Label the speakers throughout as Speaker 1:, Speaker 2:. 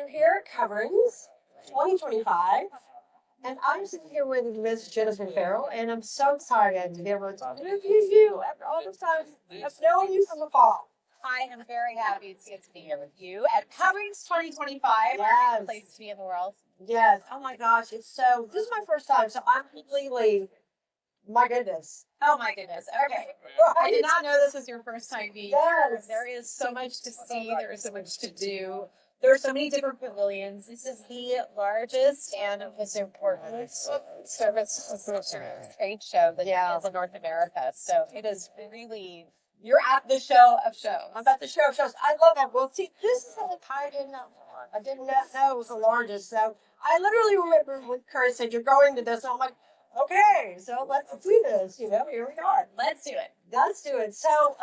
Speaker 1: we're here at Coverings 2025, and I'm sitting here with Miss Jennifer Farrell, and I'm so excited to be able to interview you after all this time of knowing you from afar.
Speaker 2: I am very happy to get to be here with you at Coverings 2025.
Speaker 1: Yes.
Speaker 2: Our place to be in the world.
Speaker 1: Yes. Oh my gosh, this is my first time, so I'm completely, my goodness.
Speaker 2: Oh my goodness. Okay. I did not know this was your first time being here. There is so much to see. There is so much to do. There are so many different pavilions. This is the largest and most important service trade show that is in North America. So it is really, you're at the show of shows.
Speaker 1: I'm at the show of shows. I love that. Well, see, this is something I didn't know. I did not know it was the largest. So I literally remember when Curry said, you're going to this. And I'm like, okay, so let's do this. Here we are.
Speaker 2: Let's do it.
Speaker 1: Let's do it. So,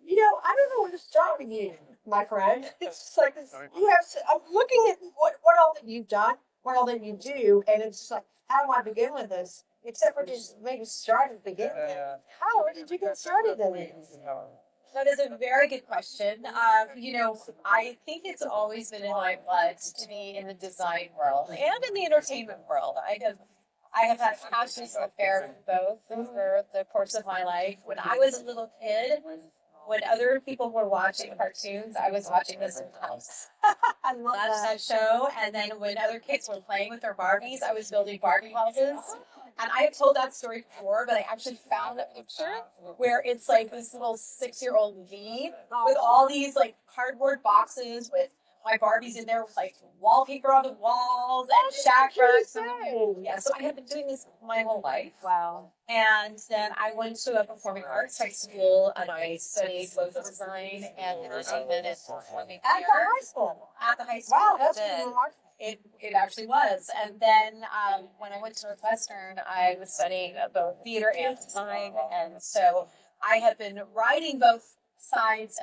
Speaker 1: I don't know where to start with you, my friend. It's just like this. I'm looking at what all that you've done, what all that you do, and it's just like, how do I begin with this? Except for just maybe start at the beginning. How did you get started in it?
Speaker 2: That is a very good question. I think it's always been in my blood to be in the design world and in the entertainment world. I have had a passionate affair with both over the course of my life. When I was a little kid, when other people were watching cartoons, I was watching this in the house.
Speaker 1: I love
Speaker 2: that show. And then when other kids were playing with their Barbies, I was building Barbie houses. And I have told that story before, but I actually found a picture where it's like this little 6-year-old me with all these like cardboard boxes with my Barbies in there with like wallpaper on the walls and shack rugs. Yeah, so I have been doing this my whole life.
Speaker 1: Wow.
Speaker 2: And then I went to a performing arts high school and I studied both design and entertainment and performing
Speaker 1: at the high school.
Speaker 2: At the high school.
Speaker 1: Wow, that's remarkable.
Speaker 2: It actually was. And then when I went to Northwestern, I was studying both theater and design. And so I have been writing both sides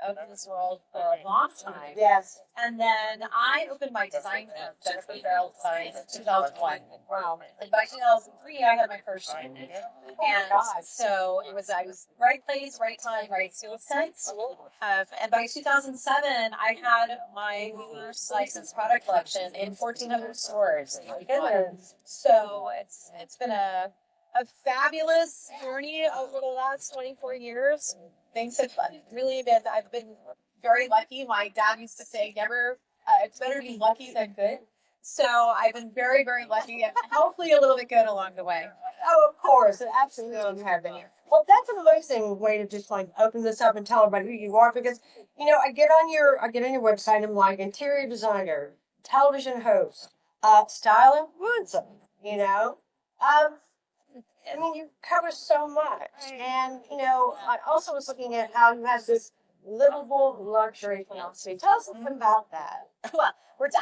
Speaker 2: of this world for a long time.
Speaker 1: Yes.
Speaker 2: And then I opened my design firm, Jennifer Farrell Design, in 2001.
Speaker 1: Wow.
Speaker 2: And by 2003, I had my first show. And so I was right place, right time, right skill sets. And by 2007, I had my first licensed product collection in 1,400 stores. So it's been a fabulous journey over the last 24 years. Things have really been, I've been very lucky. My dad used to say, it's better to be lucky than good. So I've been very, very lucky and hopefully a little bit good along the way.
Speaker 1: Oh, of course. Absolutely you have been here. Well, that's an amazing way to just like open this up and tell everybody who you are because, I get on your website and I'm like interior designer, television host, style influencer, you cover so much. And, I also was looking at how you have this livable luxury philosophy. Tell us a little bit about that.
Speaker 2: Well,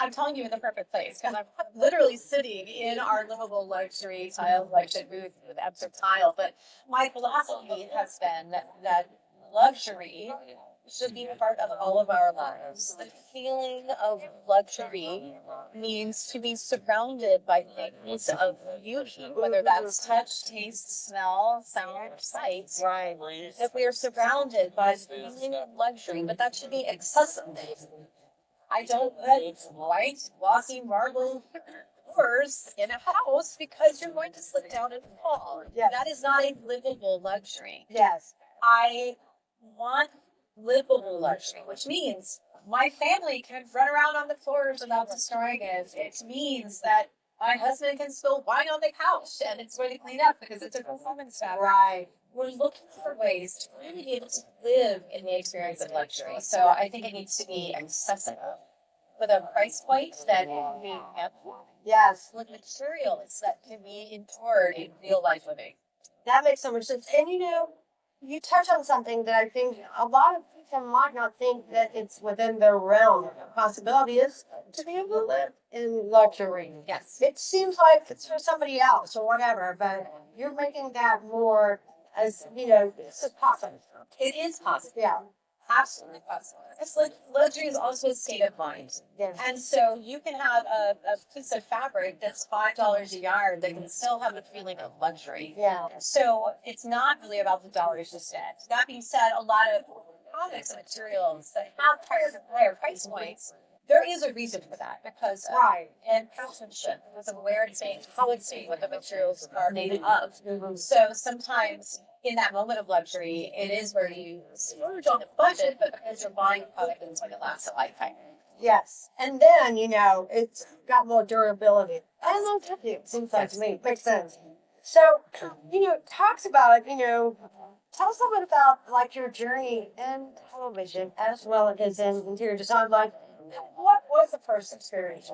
Speaker 2: I'm telling you in the perfect place because I'm literally sitting in our livable luxury tile collection booth with Epsom tile. But my philosophy has been that luxury should be a part of all of our lives. The feeling of luxury means to be surrounded by things of beauty, whether that's touch, taste, smell, sound, or sight.
Speaker 1: Right.
Speaker 2: That we are surrounded by the feeling of luxury, but that should be accessible. I don't put white, glossy marble floors in a house because you're going to slip down and fall.
Speaker 1: Yes.
Speaker 2: That is not a livable luxury.
Speaker 1: Yes.
Speaker 2: I want livable luxury, which means my family can run around on the floors without destroying it. It means that my husband can spill wine on the couch and it's going to clean up because it's a performance fabric.
Speaker 1: Right.
Speaker 2: We're looking for ways to really be able to live in the experience of luxury. So I think it needs to be accessible with a price point that can be
Speaker 1: yes,
Speaker 2: with materials that can be endured in real life living.
Speaker 1: That makes so much sense. And you touch on something that I think a lot of people might not think that it's within their realm. The possibility is to be able to live in luxury.
Speaker 2: Yes.
Speaker 1: It seems like it's for somebody else or whatever, but you're making that more as, it's possible.
Speaker 2: It is possible.
Speaker 1: Yeah.
Speaker 2: Absolutely possible. It's like luxury is also a state of mind.
Speaker 1: Yes.
Speaker 2: And so you can have a piece of fabric that's $5 a yard that can still have the feeling of luxury.
Speaker 1: Yeah.
Speaker 2: So it's not really about the dollars just yet. That being said, a lot of products and materials that have higher price points, there is a reason for that because
Speaker 1: Right.
Speaker 2: and craftsmanship, because of where it's made, how it's made, what the materials are made of. So sometimes in that moment of luxury, it is where you splurge on the budget, but because you're buying a product that's going to last a lifetime.
Speaker 1: Yes. And then, it's got more durability. I love that. It seems like to me. Makes sense. So, talks about, tell us a little bit about like your journey in television as well as in interior design. Like, what was the first experience?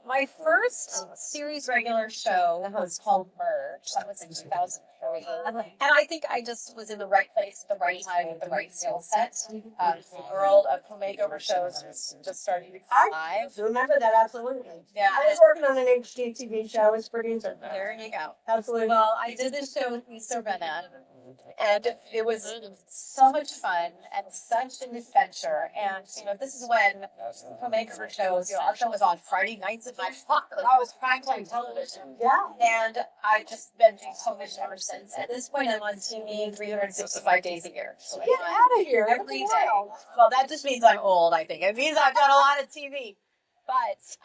Speaker 2: My first series regular show was called Merge. That was in 2003. And I think I just was in the right place at the right time with the right skill set. The world of home makeover shows was just starting to come alive.
Speaker 1: I remember that, absolutely.
Speaker 2: Yeah.
Speaker 1: I was working on an HGTV show as producer.
Speaker 2: There you go.
Speaker 1: Absolutely.
Speaker 2: Well, I did this show with Lisa Renna, and it was so much fun and such an adventure. And this is when home makeover shows. Our show was on Friday nights at 5 o'clock. I was primetime television.
Speaker 1: Yeah.
Speaker 2: And I've just been doing television ever since. At this point, I'm on TV 365 days a year. So
Speaker 1: Get out of here.
Speaker 2: every day. Well, that just means I'm old, I think. It means I've done a lot of TV. But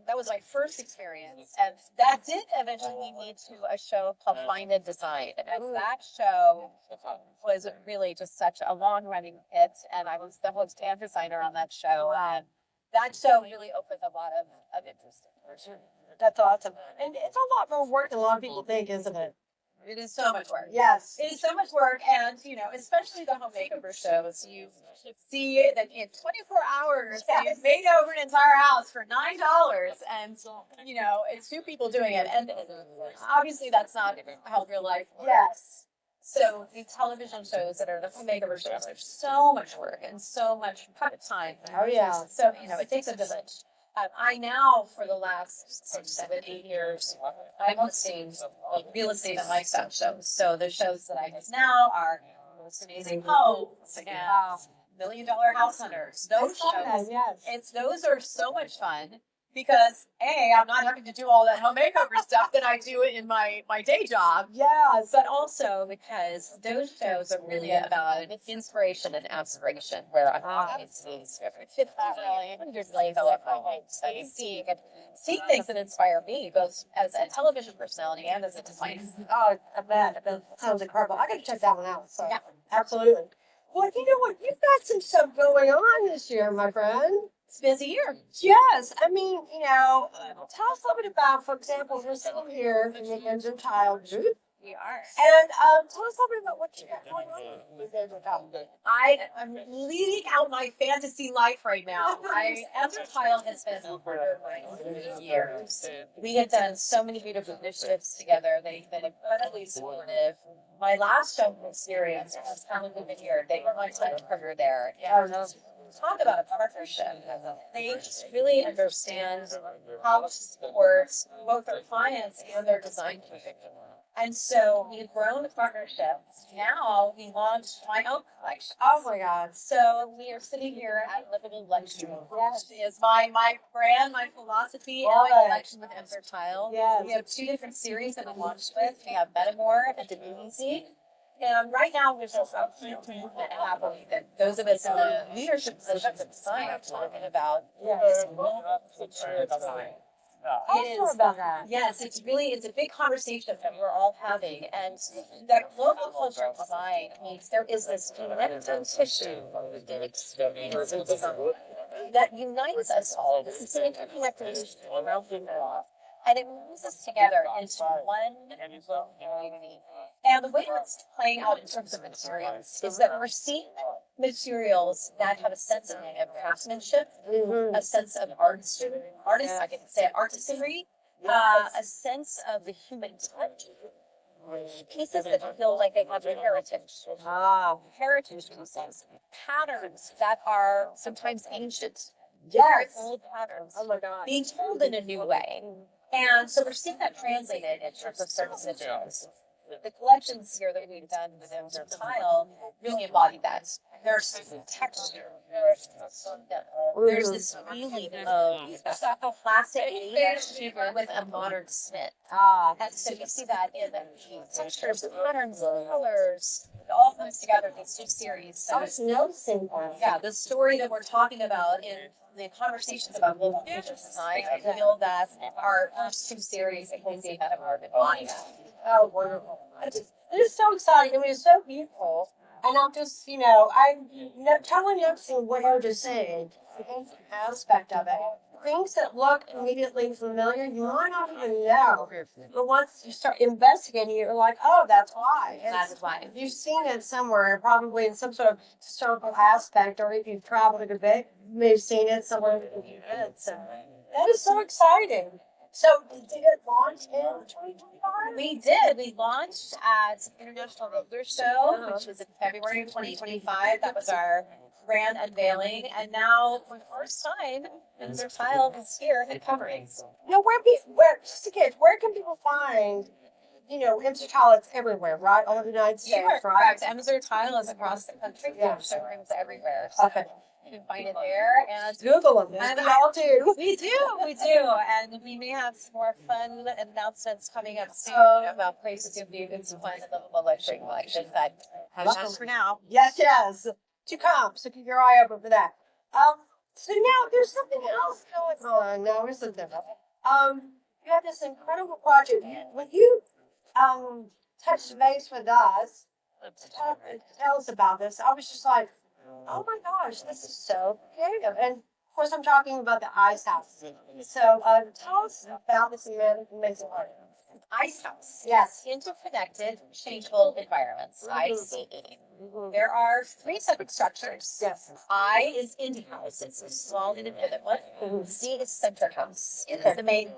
Speaker 2: that was my first experience. And that did eventually lead me to a show called Find and Design. And that show was really just such a long running hit. And I was the host and designer on that show. And that show really opened a lot of interest.
Speaker 1: That's awesome. And it's a lot more work than a lot of people think, isn't it?
Speaker 2: It is so much work.
Speaker 1: Yes.
Speaker 2: It is so much work, and especially the home makeover shows, you see that in 24 hours they've made over an entire house for $9, and it's two people doing it, and obviously that's not how real life works.
Speaker 1: Yes.
Speaker 2: So the television shows that are the home makeover shows, there's so much work and so much prep time.
Speaker 1: Oh yeah.
Speaker 2: So it takes a village. I now, for the last 6, 7, 8 years, I'm hosting real estate and lifestyle shows. So the shows that I host now are Most Amazing Homes and $1 Million House Hunters. Those shows,
Speaker 1: yes.
Speaker 2: those are so much fun because I'm not having to do all that home makeover stuff that I do in my day job.
Speaker 1: Yes.
Speaker 2: But also because those shows are really about inspiration and aspiration, where I'm talking to these 50 million years later, seeing things that inspire me, both as a television personality and as a designer.
Speaker 1: Oh, I bet. That sounds incredible. I gotta check that one out. So
Speaker 2: Yeah.
Speaker 1: absolutely. Well, you know what? You've got some stuff going on this year, my friend.
Speaker 2: It's a busy year.
Speaker 1: Yes, I mean, tell us a little bit about, for example, we're sitting here in the Ends of Child group,
Speaker 2: We are.
Speaker 1: and tell us a little bit about what you got going on with Ends of Child.
Speaker 2: I'm leading out my fantasy life right now. Anti-Microbial has been over 9 years. We have done so many beautiful initiatives together. They've been incredibly supportive. My last show experience was Talent Women here. They were my title partner there. And talk about a partnership. They just really understand how to support both their clients and their design community. And so we've grown the partnership. Now we launched my own collection.
Speaker 1: Oh my God.
Speaker 2: So we are sitting here at Livable Luxury, which is my brand, my philosophy, and my collection with Anti-Microbial.
Speaker 1: Yes.
Speaker 2: We have 2 different series that we launched with. We have Metamore and Easy. And right now, there's also a huge movement happening that those of us in the leadership positions of design are talking about.
Speaker 1: Yes.
Speaker 2: Design.
Speaker 1: Tell us about that.
Speaker 2: Yes, it's a big conversation that we're all having, and that global culture of design means there is this connective tissue that experiences design that unites us all. This is an interconnected tissue around the world, and it moves us together into one community. And the way it's playing out in terms of materials is that we're seeing materials that have a sense of craftsmanship, a sense of I can say artisanry, a sense of the human touch. Pieces that feel like they have a heritage. Heritage pieces. Patterns that are sometimes ancient. Very old patterns.
Speaker 1: Oh my God.
Speaker 2: Being told in a new way. And so we're seeing that translated in terms of certain materials. The collections here that we've done with Anti-Microbial really embody that. There's texture. There's this feeling of classic age with a modern spin. And so you see that in the textures, the patterns, the colors, it all comes together in these two series.
Speaker 1: I
Speaker 2: So
Speaker 1: was noticing that.
Speaker 2: yeah, the story that we're talking about in the conversations about global future design, I feel that our first two series in Quincy have already been.
Speaker 1: Oh, wonderful. It's so exciting. I mean, it's so beautiful. And I'm just, totally noticing what you're just saying, the ancient aspect of it. Things that look immediately familiar, you might not even know. But once you start investigating, you're like, oh, that's why.
Speaker 2: That's why.
Speaker 1: If you've seen it somewhere, probably in some sort of historical aspect, or if you've traveled a bit, you may have seen it somewhere in the event. So that is so exciting. So, did it launch in 2025?
Speaker 2: We did. We launched at International Roller Show, which was in February of 2025. That was our grand unveiling. And now, for the first time, Windsor Tile is here and covering.
Speaker 1: Now, just to get, where can people find, Instant It's everywhere, right? All over the United States,
Speaker 2: You are
Speaker 1: right?
Speaker 2: correct. Emser Tile is across the country. We
Speaker 1: Yeah.
Speaker 2: have showrooms everywhere. So
Speaker 1: Okay.
Speaker 2: you can find it there. And
Speaker 1: Google them.
Speaker 2: And
Speaker 1: We all do.
Speaker 2: we do. And we may have some more fun announcements coming up soon about places you'll be able to find the livable luxury collection. But just for now.
Speaker 1: Yes. To come. So keep your eye open for that. So now there's something else going on now, isn't there? You have this incredible project. When you touched base with us to tell us about this, I was just like, oh my gosh, this is so creative. And of course, I'm talking about the Ice House. So tell us about this amazing art.
Speaker 2: Ice House.
Speaker 1: Yes.
Speaker 2: Interconnected, changeable environments. ICE. There are three separate structures.
Speaker 1: Yes.
Speaker 2: I is indie house. It's a small independent one. C is center house. It is the main.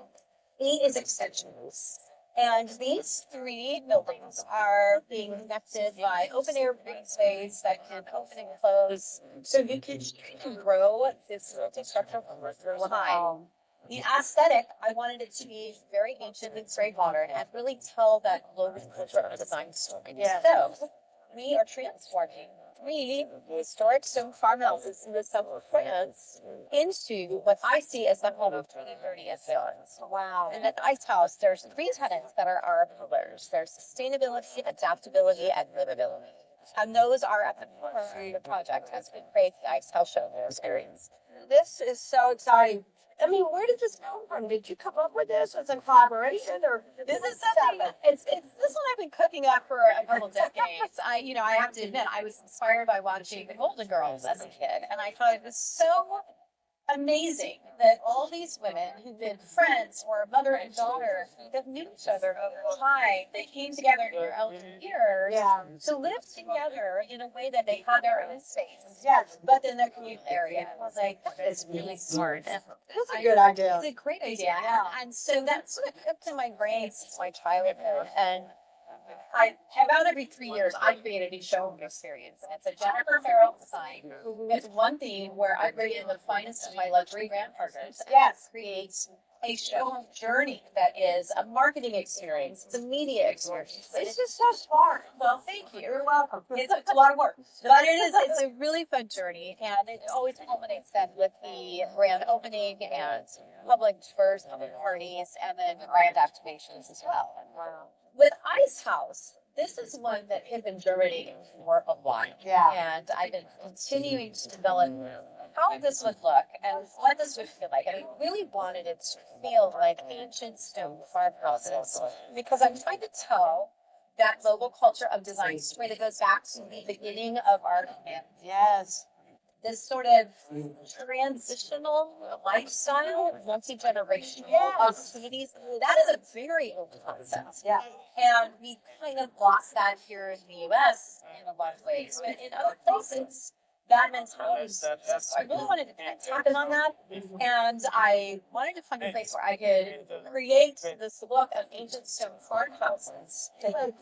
Speaker 2: E is extensions. And these three buildings are being connected by open air green space that can open and close. So you can grow this multi-structural through time. The aesthetic, I wanted it to be very ancient and very modern and really tell that global cultural design story.
Speaker 1: Yeah.
Speaker 2: So we are transforming three historic stone farmhouses in the south of France into what I see as the home of 2030 villains.
Speaker 1: Wow.
Speaker 2: And at the Ice House, there's three tenets that are our pillars. There's sustainability, adaptability, and livability. And those are at the core of the project as we create the Ice House show experience.
Speaker 1: This is so exciting. I mean, where did this come from? Did you come up with this as a collaboration, or
Speaker 2: This is something. It's this one I've been cooking up for a couple decades. I have to admit, I was inspired by watching the Golden Girls as a kid, and I thought it was so amazing that all these women who've been friends or mother and daughter that knew each other over time, they came together in their elder years to live together in a way that they had their own space.
Speaker 1: Yes.
Speaker 2: But in their communal area. I was like, that is really smart.
Speaker 1: That's a good idea.
Speaker 2: It's a great idea. And so that's sort of kept in my brain since my childhood. And about every 3 years, I create a new showroom experience. And it's a Jennifer Farrell design. It's one theme where I bring in the finest of my luxury brand partners.
Speaker 1: Yes.
Speaker 2: Create a showroom journey that is a marketing experience. It's a media experience.
Speaker 1: It's just so smart.
Speaker 2: Well, thank you.
Speaker 1: You're welcome.
Speaker 2: It's a lot of work, but it's a really fun journey, and it always culminates then with the grand opening and public tours, public parties, and then grand activations as well.
Speaker 1: Wow.
Speaker 2: With Ice House, this is one that had been germinating for a while.
Speaker 1: Yeah.
Speaker 2: And I've been continuing to develop how this would look and what this would feel like. And I really wanted it to feel like ancient stone farmhouses because I'm trying to tell that global culture of design story that goes back to the beginning of our humanity.
Speaker 1: Yes.
Speaker 2: This sort of transitional lifestyle, multi-generational opportunities, that is a very old concept.
Speaker 1: Yeah.
Speaker 2: And we kind of lost that here in the US in a lot of ways. But in other places, that mentality exists. So I really wanted to tap in on that. And I wanted to find a place where I could create this look of ancient stone farmhouses.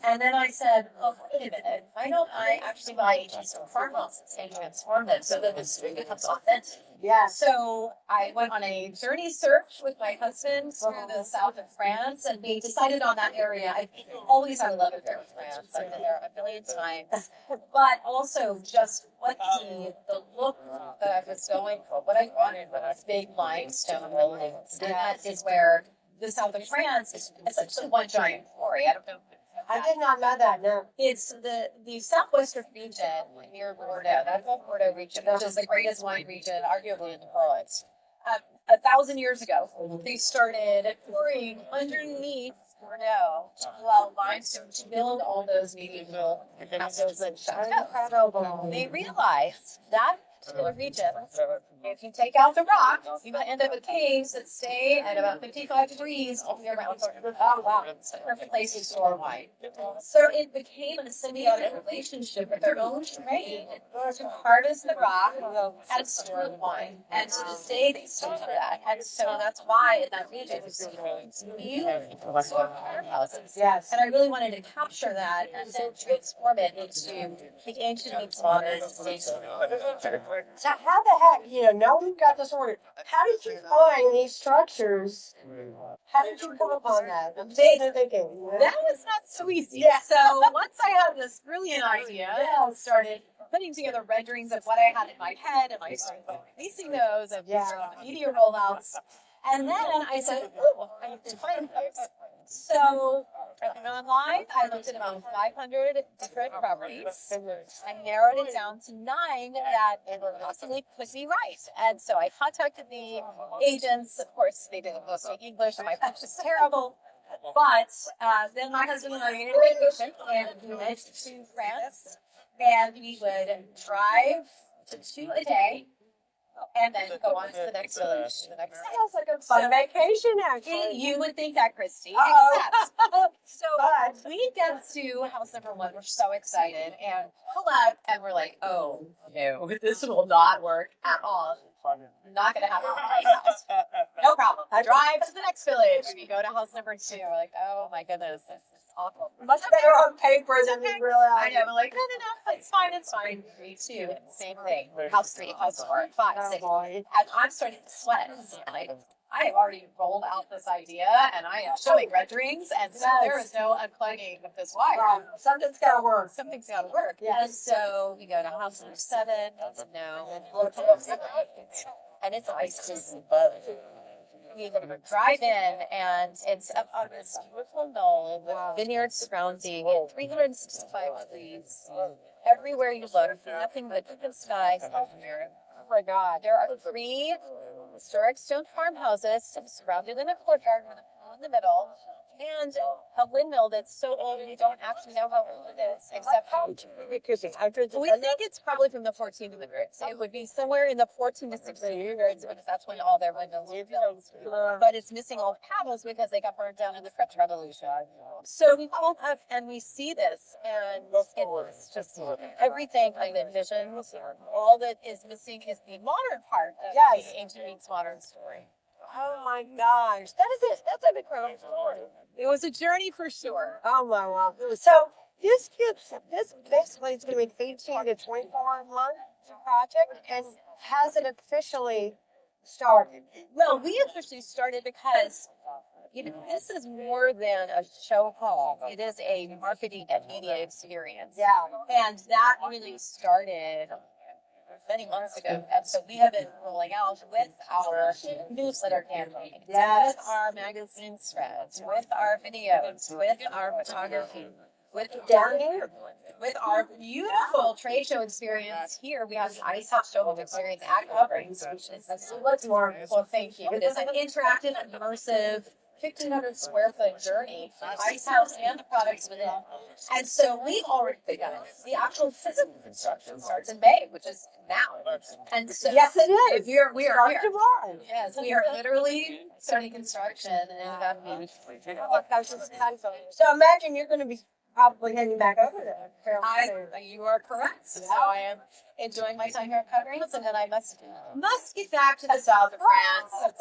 Speaker 2: And then I said, oh, wait a minute. Why don't I actually buy ancient stone farmhouses and transform them so that this becomes authentic?
Speaker 1: Yes.
Speaker 2: So I went on a journey search with my husband through the south of France, and we decided on that area. I've always had a love affair with France. I've been there a million times. But also just what the look that I was going for, what I wanted was big limestone buildings. And that is where the south of France is essentially one giant quarry. I don't know
Speaker 1: I did not know that. No.
Speaker 2: It's the southwestern region near Bordeaux. That's the Bordeaux region, which is the greatest wine region, arguably in the world. 1,000 years ago, they started pouring underneath Bordeaux to allow limestone to build all those medieval castles and chateaux. They realized that particular region, if you take out the rock, you're going to end up with caves that stay at about 55 degrees all year round. Oh, wow. It's the perfect place to store wine. So it became a symbiotic relationship with their own terrain to harvest the rock and store the wine. And to this day, they still do that. And so that's why in that region, you see beautiful farmhouses.
Speaker 1: Yes.
Speaker 2: And I really wanted to capture that and then transform it into the ancient meets modern station.
Speaker 1: So how the heck, now we've got this order. How did you find these structures? How did you come upon that? I'm thinking.
Speaker 2: That was not so easy.
Speaker 1: Yeah.
Speaker 2: So once I had this brilliant idea, I started putting together renderings of what I had in my head, and I started releasing those and media rollouts. And then I said, oh, I have to find those. So I went online. I looked at about 500 different properties. I narrowed it down to 9 that possibly could be right. And so I contacted the agents. Of course, they didn't both speak English, and my French is terrible. But then my husband and I made a vacation, and we went to France, and we would drive to 2 a day, and then go on to the next village.
Speaker 1: Sounds like a fun vacation, actually.
Speaker 2: You would think that, Christy.
Speaker 1: Uh-oh.
Speaker 2: Except, so we get to house number 1. We're so excited, and pull up, and we're like, oh, no, this will not work at all. Not going to happen in my house. No problem. I drive to the next village. We go to house number 2. We're like, oh my goodness, this is awful.
Speaker 1: Much better on paper than we realize.
Speaker 2: I know. We're like, no, it's fine, it's fine. 3, 2, same thing. House 3, house 4, 5, 6. And I'm starting to sweat. Like, I have already rolled out this idea, and I am showing renderings, and so there is no unplugging of this wire.
Speaker 1: Something's got to work.
Speaker 2: Something's got to work.
Speaker 1: Yeah.
Speaker 2: And so we go to house number 7. Doesn't know. And it's ice cream. We drive in, and it's up on this beautiful knoll with vineyards surrounding it, 365 trees. Everywhere you look, nothing but open sky. Oh my God. There are 3 historic stone farmhouses surrounded in a courtyard with a pool in the middle, and a windmill that's so old we don't actually know how old it is, except we think it's probably from the 1400s. It would be somewhere in the 14 to 1600s because that's when all their windmills were built. But it's missing all the panels because they got burned down in the French Revolution. So we pull up and we see this, and it's just everything I envisioned. All that is missing is the modern part of the ancient meets modern story.
Speaker 1: Oh my gosh. That is it. That's a incredible story.
Speaker 2: It was a journey for sure.
Speaker 1: Oh my wow. So this basically is going to be 18 to 24 month project, and has it officially started?
Speaker 2: Well, we officially started because this is more than a show home. It is a marketing and media experience.
Speaker 1: Yeah.
Speaker 2: And that really started many months ago. And so we have been rolling out with our newsletter campaign, with our magazine spreads, with our videos, with our photography, with
Speaker 1: Down here.
Speaker 2: with our beautiful trade show experience here. We have the Ice House Show Home Experience at Coverings, which is what's more. Well, thank you. It is an interactive, immersive, 1,500 square foot journey for the Ice House and the products within. And so we've already begun. The actual physical construction starts in May, which is now. And so
Speaker 1: Yes, it is.
Speaker 2: we are here.
Speaker 1: Tomorrow.
Speaker 2: Yes, we are literally starting construction, and
Speaker 1: So imagine you're going to be probably heading back over there.
Speaker 2: you are correct. So I am enjoying my time here at Coverings, and then I must get back to the south of France.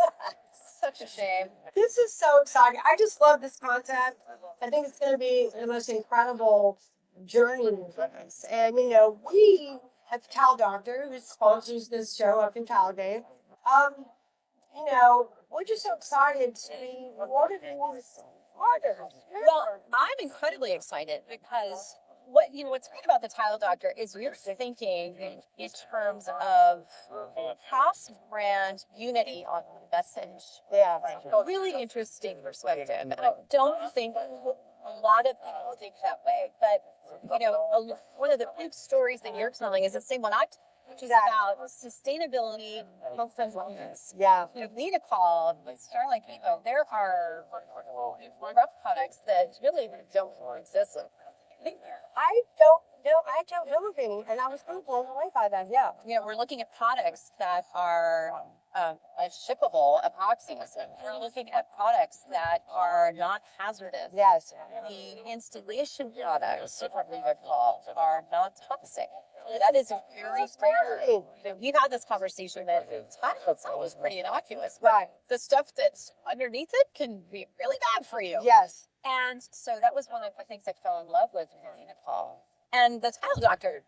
Speaker 2: Such a shame.
Speaker 1: This is so exciting. I just love this concept. I think it's going to be the most incredible journey for us. And, we have the Tile Doctor, who sponsors this show up in Talladega. We're just so excited to be awarded these orders.
Speaker 2: Well, I'm incredibly excited because what's great about the Tile Doctor is we're thinking in terms of cross-brand unity on the message.
Speaker 1: Yeah.
Speaker 2: A really interesting perspective. And I don't think a lot of people think that way, but one of the big stories that you're telling is the same one I told, which is about sustainability, health, and wellness.
Speaker 1: Yeah.
Speaker 2: Livable, Starlight Vivo, there are rough products that really don't exist.
Speaker 1: I don't know of any, and I was kind of blown away by that. Yeah.
Speaker 2: We're looking at products that are shippable epoxies. We're looking at products that are not hazardous.
Speaker 1: Yes.
Speaker 2: The installation products, what we would call, are not toxic. That is very rare. We've had this conversation that the title itself is pretty innocuous, but
Speaker 1: Right.
Speaker 2: the stuff that's underneath it can be really bad for you.
Speaker 1: Yes.
Speaker 2: And so that was one of the things I fell in love with Nepal. And the title doctor,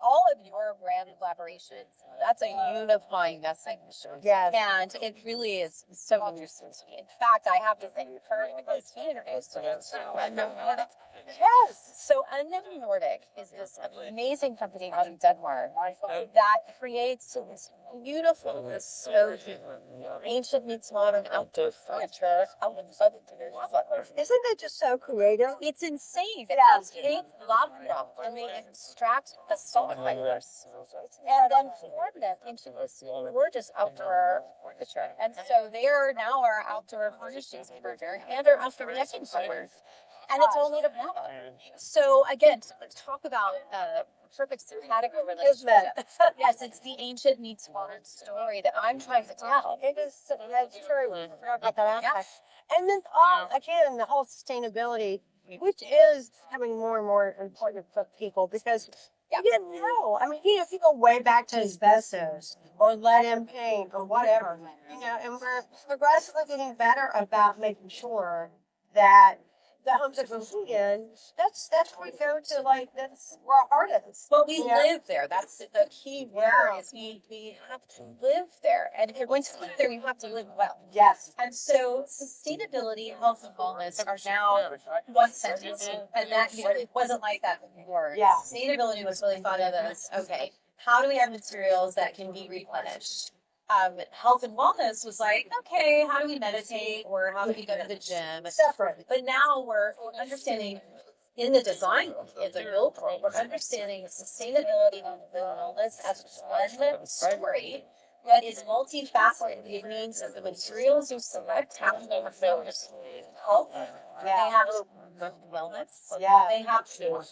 Speaker 2: all of your brand collaborations, that's a unifying message.
Speaker 1: Yes.
Speaker 2: And it really is so interesting to me. In fact, I have to thank her because he introduced me to Unknown Nordic.
Speaker 1: Yes.
Speaker 2: So Unknown Nordic is this amazing company out in Denmark that creates this beautiful, this so ancient meets modern outdoor furniture.
Speaker 1: Isn't that just so creative?
Speaker 2: It's insane.
Speaker 1: Yeah.
Speaker 2: They take lava and they extract the salt fibers and then form them into this gorgeous outdoor furniture. And so they are now our outdoor furnishings furniture and our outdoor decking furniture. And it's all made of lava. So again, let's talk about perfect simpatico relationship. Yes, it's the ancient meets modern story that I'm trying to tell.
Speaker 1: It is. That's true. About that
Speaker 2: Yeah.
Speaker 1: aspect. And then, again, the whole sustainability, which is becoming more and more important for people because you didn't know. I mean, if you go way back to asbestos or lead in paint or whatever, and we're progressively getting better about making sure that the homes that we're in, that's where we go to, like, that's where our heart is.
Speaker 2: Well, we live there. That's the key word is we have to live there. And if you're going to live there, you have to live well.
Speaker 1: Yes.
Speaker 2: And so sustainability, health, and wellness are now one sentence. And that it wasn't like that before.
Speaker 1: Yeah.
Speaker 2: Sustainability was really thought of as, okay, how do we have materials that can be replenished? Health and wellness was like, okay, how do we meditate or how do we go to the gym?
Speaker 1: Separate.
Speaker 2: But now we're understanding in the design, in the build world, we're understanding sustainability and wellness as one story that is multifaceted. It means that the materials you select have to be just health. They have wellness.
Speaker 1: Yeah.
Speaker 2: They have food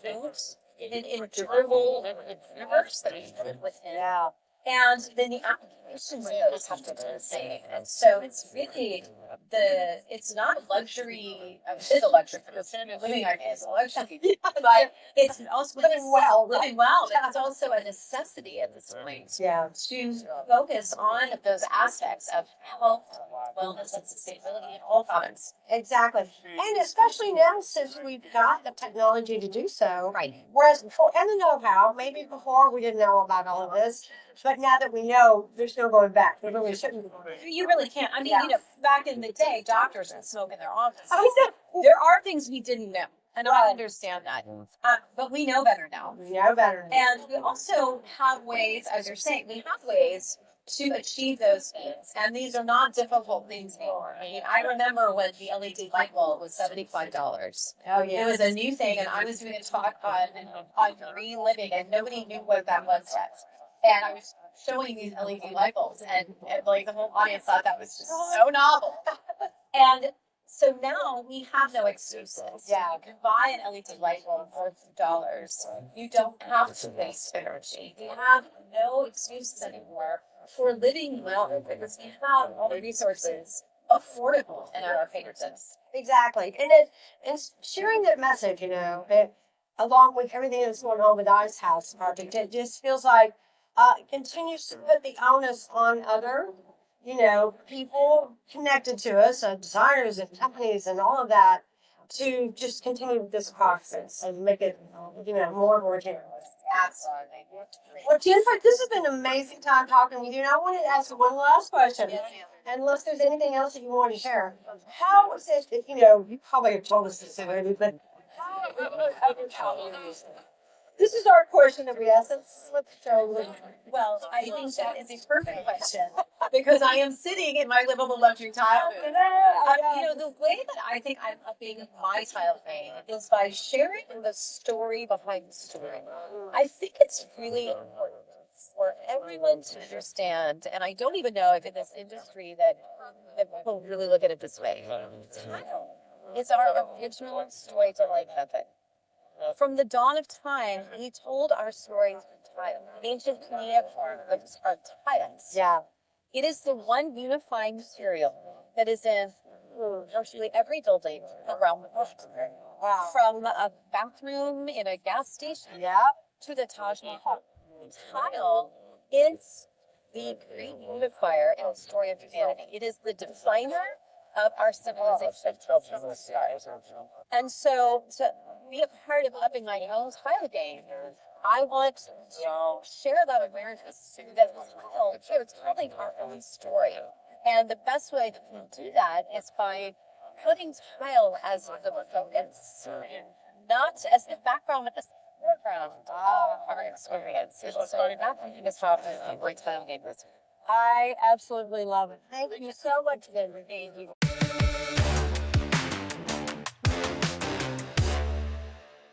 Speaker 2: in a durable universe that we live within.
Speaker 1: Yeah.
Speaker 2: And then the applications of those have to do the same. And so it's really it's not a luxury, it is a luxury for the living idea is a luxury, but it's also living well, but it's also a necessity at this point to focus on those aspects of health, wellness, and sustainability in all products.
Speaker 1: Exactly. And especially now since we've got the technology to do so.
Speaker 2: Right.
Speaker 1: Whereas before, and the know-how, maybe before we didn't know about all of this, but now that we know, there's no going back. There really shouldn't be.
Speaker 2: You really can't. I mean, back in the day, doctors would smoke in their offices.
Speaker 1: I know.
Speaker 2: There are things we didn't know, and I understand that. But we know better now.
Speaker 1: We know better.
Speaker 2: And we also have ways, as you're saying, we have ways to achieve those things. And these are not difficult things anymore. I mean, I remember when the LED light bulb was $75.
Speaker 1: Oh, yeah.
Speaker 2: It was a new thing, and I was doing a talk on green living, and nobody knew what that was yet. And I was showing these LED light bulbs, and like the whole audience thought that was just so novel. And so now we have no excuses.
Speaker 1: Yeah.
Speaker 2: You can buy an LED light bulb for $4. You don't have to waste energy. We have no excuses anymore for living well because we have all the resources affordable and at our fingertips.
Speaker 1: Exactly. And it's sharing that message, along with everything that's going on with Ice House Project, it just feels like it continues to put the onus on other, people connected to us, designers and companies and all of that, to just continue this process and make it, more and more generous.
Speaker 2: Absolutely.
Speaker 1: Well, Jennifer, this has been an amazing time talking with you. And I wanted to ask you one last question.
Speaker 2: Yes, ma'am.
Speaker 1: Unless there's anything else that you want to share. How was it, you probably have told us this already, but how This is our question that we ask. Let's show.
Speaker 2: Well, I think that is a perfect question because I am sitting in my livable luxury tile booth. The way that I think I'm upping my tile game is by sharing the story behind the story. I think it's really important for everyone to understand, and I don't even know if in this industry that people really look at it this way. Tile is our original storytelling method. From the dawn of time, we told our stories with tile. Ancient Canadian forms are tiles.
Speaker 1: Yeah.
Speaker 2: It is the one unifying material that is in virtually every building around the world.
Speaker 1: Wow.
Speaker 2: From a bathroom in a gas station to the Taj Mahal. Tile is the great unifier in the story of humanity. It is the definer of our civilization from the start. And so to be a part of upping my own tile game, I want to share that awareness that we're telling our own story. And the best way that we do that is by putting tile as the focus, not as the background, but as the foreground of our experience. And so that I think is how a great tile game is.
Speaker 1: I absolutely love it. Thank you so much, Linda.
Speaker 2: Thank you.